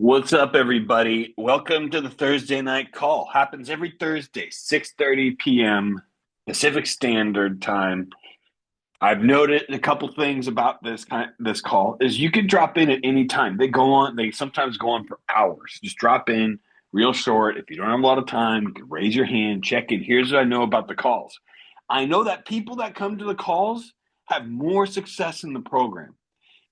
What's up, everybody? Welcome to the Thursday night call. Happens every Thursday, 6:30 p.m. Pacific Standard Time. I've noted a couple things about this call is you can drop in at any time. They sometimes go on for hours. Just drop in real short. If you don't have a lot of time, you can raise your hand, check in. Here's what I know about the calls. I know that people that come to the calls have more success in the program.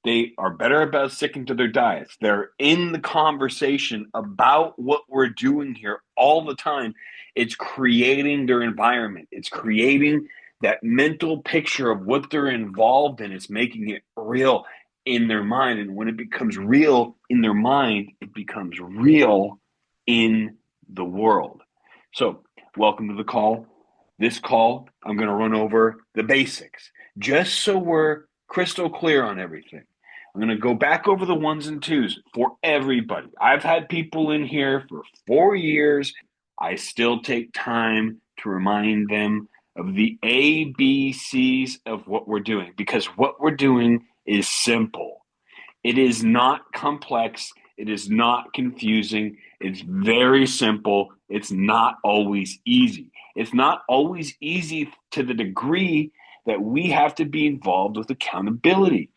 They are better about sticking to their diets. They're in the conversation about what we're doing here all the time. It's creating their environment. It's creating that mental picture of what they're involved in. It's making it real in their mind. And when it becomes real in their mind, it becomes real in the world. So, welcome to the call. This call, I'm going to run over the basics just so we're crystal clear on everything. I'm going to go back over the ones and twos for everybody. I've had people in here for 4 years. I still take time to remind them of the ABCs of what we're doing because what we're doing is simple. It is not complex. It is not confusing. It's very simple. It's not always easy. It's not always easy to the degree that we have to be involved with accountability.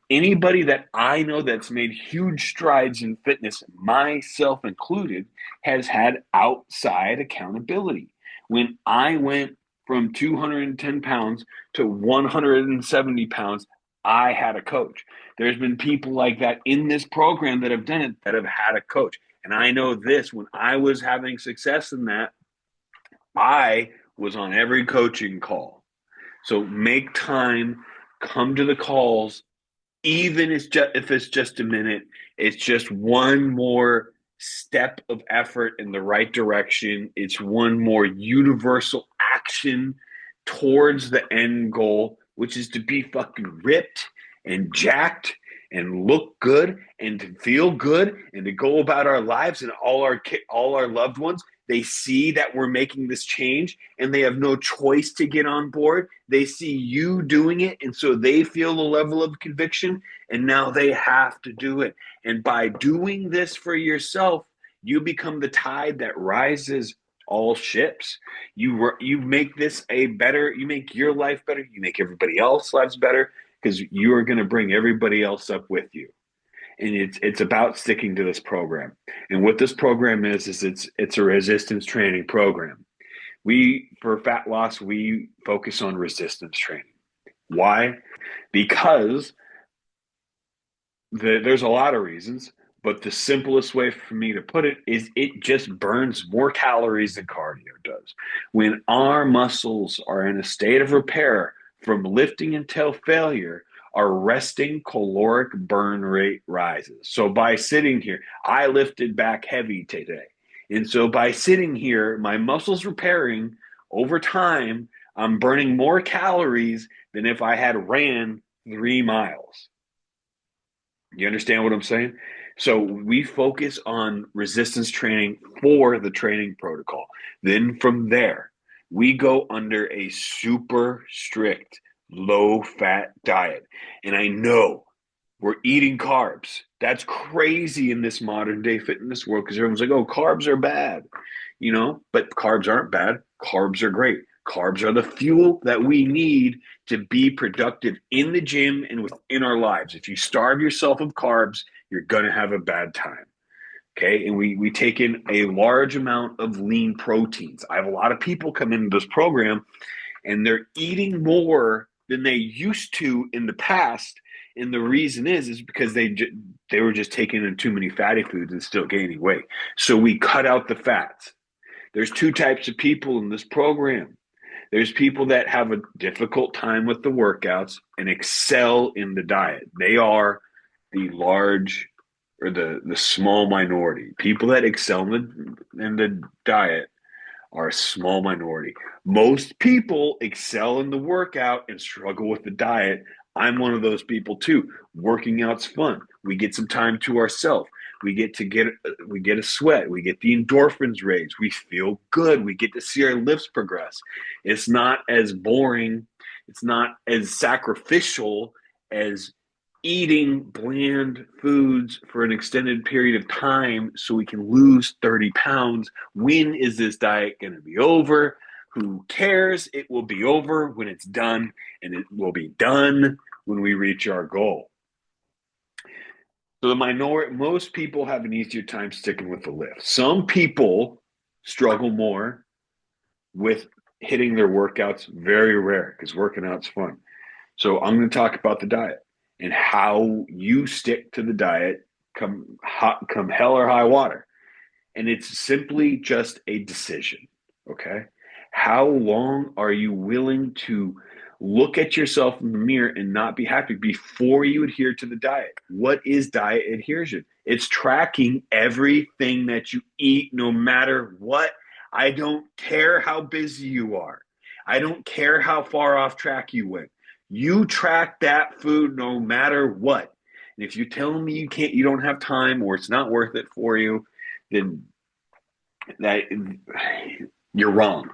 Anybody that I know that's made huge strides in fitness, myself included, has had outside accountability. When I went from 210 pounds to 170 pounds, I had a coach. There's been people like that in this program that have done it that have had a coach. And I know this when I was having success in that, I was on every coaching call. So make time, come to the calls, even if it's just a minute. It's just one more step of effort in the right direction. It's one more universal action towards the end goal, which is to be fucking ripped and jacked and look good and to feel good and to go about our lives, and all our loved ones, they see that we're making this change and they have no choice to get on board. They see you doing it, and so they feel a level of conviction, and now they have to do it. And by doing this for yourself, you become the tide that rises all ships. You make this a better. You make your life better. You make everybody else's lives better because you are going to bring everybody else up with you. And it's about sticking to this program. And what this program is it's a resistance training program. We for fat loss we focus on resistance training. Why? Because there's a lot of reasons, but the simplest way for me to put it is it just burns more calories than cardio does. When our muscles are in a state of repair from lifting until failure, our resting caloric burn rate rises. So by sitting here, I lifted back heavy today. And so by sitting here, my muscles repairing over time, I'm burning more calories than if I had ran 3 miles. You understand what I'm saying? So we focus on resistance training for the training protocol. Then from there, we go under a super strict low fat diet. And I know we're eating carbs. That's crazy in this modern day fitness world because everyone's like, oh, carbs are bad, but carbs aren't bad. Carbs are great. Carbs are the fuel that we need to be productive in the gym and within our lives. If you starve yourself of carbs, you're going to have a bad time. Okay. And we take in a large amount of lean proteins. I have a lot of people come into this program and they're eating more than they used to in the past. And the reason is because they were just taking in too many fatty foods and still gaining weight. So we cut out the fats. There's two types of people in this program. There's people that have a difficult time with the workouts and excel in the diet. They are the large or the small minority. People that excel in the diet are a small minority. Most people excel in the workout and struggle with the diet. I'm one of those people too. Working out's fun. We get some time to ourselves. We get a sweat. We get the endorphins raised. We feel good. We get to see our lifts progress. It's not as boring. It's not as sacrificial as eating bland foods for an extended period of time so we can lose 30 pounds. When is this diet going to be over? Who cares? It will be over when it's done, and it will be done when we reach our goal. So most people have an easier time sticking with the lift. Some people struggle more with hitting their workouts. Very rare, because working out's fun. So I'm going to talk about the diet and how you stick to the diet come hell or high water. And it's simply just a decision. Okay. How long are you willing to look at yourself in the mirror and not be happy before you adhere to the diet? What is diet adhesion? It's tracking everything that you eat, no matter what. I don't care how busy you are. I don't care how far off track you went. You track that food no matter what. And if you're telling me you don't have time, or it's not worth it for you, then that you're wrong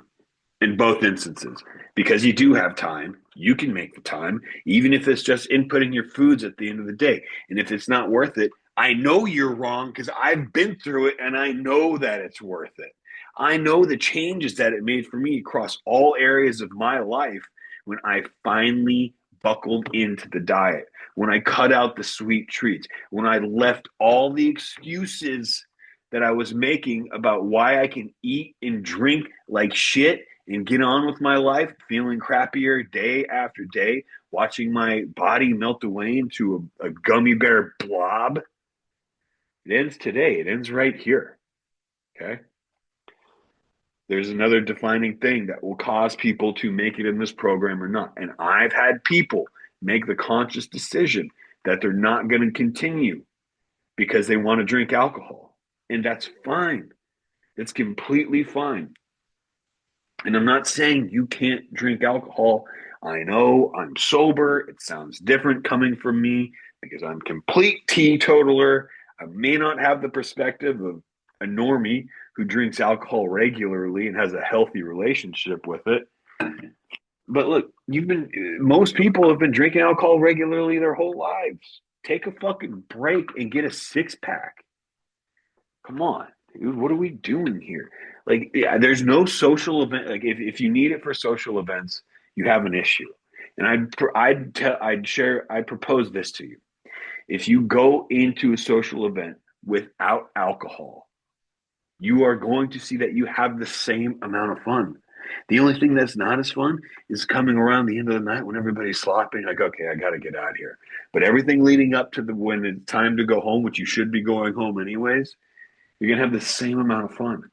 in both instances, because you do have time. You can make the time, even if it's just inputting your foods at the end of the day. And if it's not worth it, I know you're wrong, because I've been through it and I know that it's worth it. I know the changes that it made for me across all areas of my life when I finally buckled into the diet, when I cut out the sweet treats, when I left all the excuses that I was making about why I can eat and drink like shit and get on with my life, feeling crappier day after day, watching my body melt away into a gummy bear blob. It ends today. It ends right here. Okay. There's another defining thing that will cause people to make it in this program or not. And I've had people make the conscious decision that they're not going to continue because they want to drink alcohol. And that's fine. It's completely fine. And I'm not saying you can't drink alcohol. I know I'm sober. It sounds different coming from me because I'm complete teetotaler. I may not have the perspective of a normie who drinks alcohol regularly and has a healthy relationship with it. But look, most people have been drinking alcohol regularly their whole lives. Take a fucking break and get a 6-pack. Come on, dude, what are we doing here? Like, yeah, there's no social event. Like, if you need it for social events, you have an issue. And I'd propose this to you. If you go into a social event without alcohol, you are going to see that you have the same amount of fun. The only thing that's not as fun is coming around the end of the night when everybody's slopping. Like, okay, I got to get out of here. But everything leading up to when it's time to go home, which you should be going home anyways, you're going to have the same amount of fun.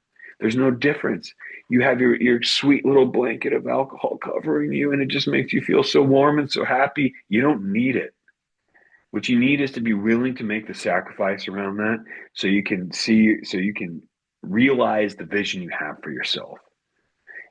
There's no difference. You have your sweet little blanket of alcohol covering you, and it just makes you feel so warm and so happy. You don't need it. What you need is to be willing to make the sacrifice around that so you can realize the vision you have for yourself.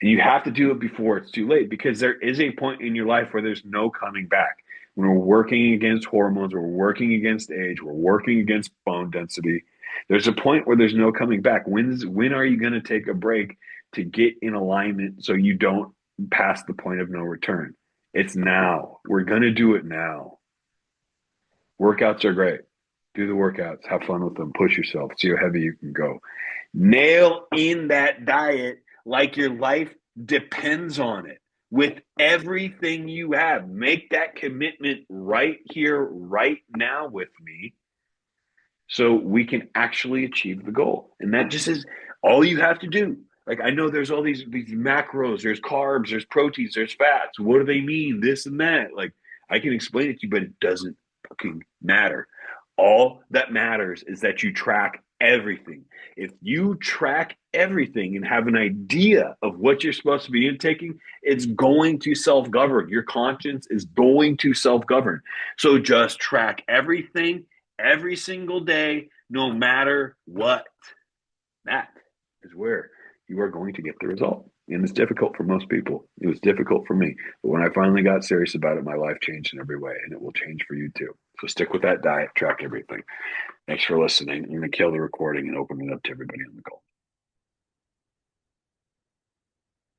And you have to do it before it's too late, because there is a point in your life where there's no coming back. When we're working against hormones, we're working against age, we're working against bone density. There's a point where there's no coming back. When are you going to take a break to get in alignment so you don't pass the point of no return? It's now. We're going to do it now. Workouts are great. Do the workouts. Have fun with them. Push yourself. See how heavy you can go. Nail in that diet like your life depends on it. With everything you have, make that commitment right here, right now with me, so we can actually achieve the goal. And that just is all you have to do. Like, I know there's all these macros, there's carbs, there's proteins, there's fats. What do they mean? This and that. Like, I can explain it to you, but it doesn't fucking matter. All that matters is that you track everything. If you track everything and have an idea of what you're supposed to be intaking, it's going to self-govern. Your conscience is going to self-govern. So just track everything every single day, no matter what. That is where you are going to get the result. And it's difficult for most people. It was difficult for me. But when I finally got serious about it, my life changed in every way, and it will change for you too. So stick with that diet, track everything. Thanks for listening. I'm going to kill the recording and open it up to everybody on the call.